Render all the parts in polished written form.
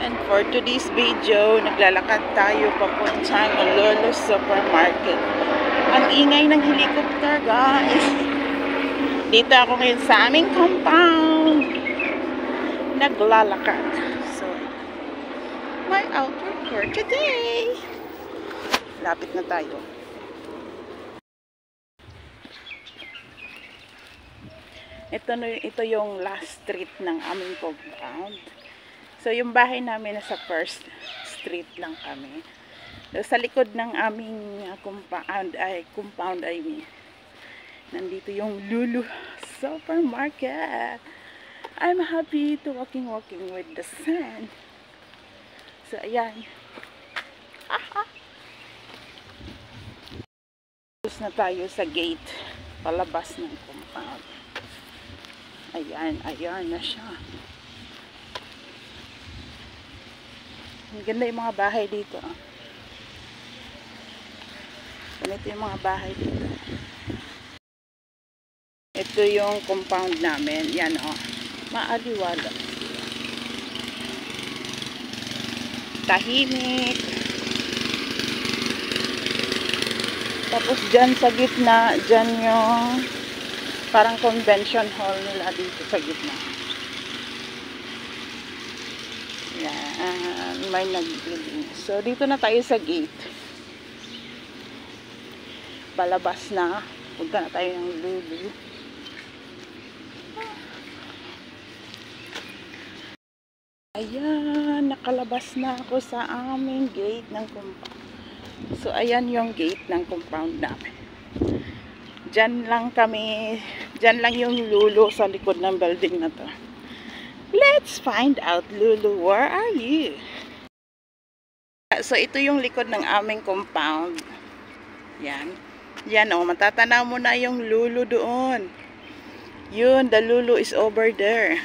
And for today's video, naglalakad tayo papuntang Lolo's Supermarket. Ang ingay ng helicopter, guys. Dito ako ngayon sa aming compound. Naglalakad. So, my outfit for today. Lapit na tayo. Ito yung last street ng aming compound. So, yung bahay namin nasa first street lang kami. So, sa likod ng aming compound, nandito yung Lulu Supermarket. I'm happy to walking with the sun. So, ayan. Tapos na tayo sa gate, palabas ng compound. Ayan na siya. Ang ganda yung mga bahay dito. Ganito yung mga bahay dito. Ito yung compound namin. Yan o. Maaliwala. Tahimik. Tapos dyan sa gitna, dyan yung parang convention hall nila dito sa gitna. Yan. May nag-building. So, dito na tayo sa gate. Palabas na. Punta na tayo ng Lulu. Ayan. Nakalabas na ako sa aming gate ng compound. So, ayan yung gate ng compound namin. Diyan lang kami. Diyan lang yung Lulu sa likod ng building na to. Let's find out, Lulu. Where are you? So, ito yung likod ng aming compound. Yan. Yan o. Matatanaw mo na yung Lulu doon. Yun. The Lulu is over there.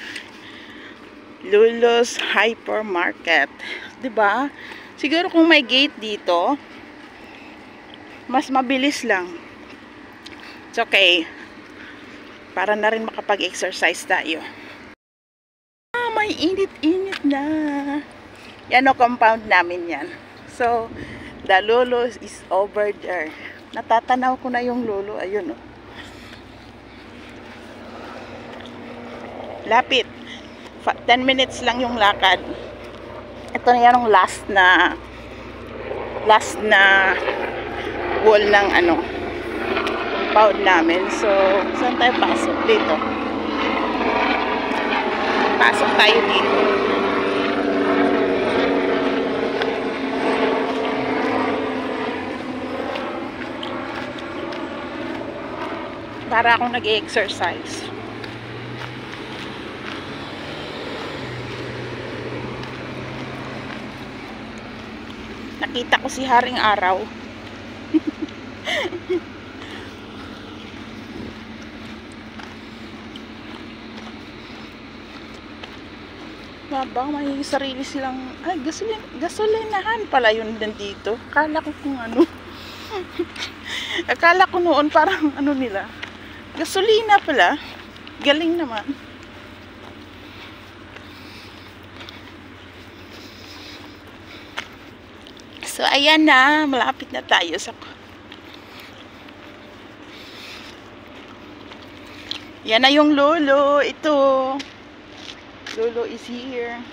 Lulu's Hypermarket. Diba? Siguro kung may gate dito, mas mabilis lang. It's okay. Para na rin makapag-exercise tayo. May init-init na. Yan o, compound namin yan. So, the Lulu is over there. Natatanaw ko na yung Lulu. Ayun o. Lapit. 10 minutes lang yung lakad. Ito na yan yung last na wall ng compound namin. So, saan tayo pasok? Dito. Pasok tayo dito. Para akong nag-exercise. Nakita ko si Haring Araw. Baba, may sarili silang gasolinahan pala yun din dito. Akala ko kung ano. Akala ko noon parang nila. Gasolina pala. Galing naman. So, ayan na. Malapit na tayo sa... Yan na yung Lulu. Ito. Lulu is here.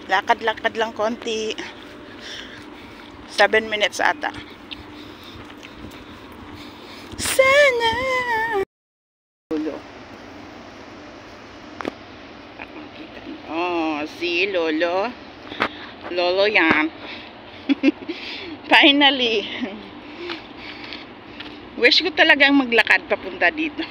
Lakad-lakad lang konti. 7 minutes ata. Sana! Lulu. Oh, si Lolo. Lolo yan. Finally. Wish ko talagang maglakad papunta dito.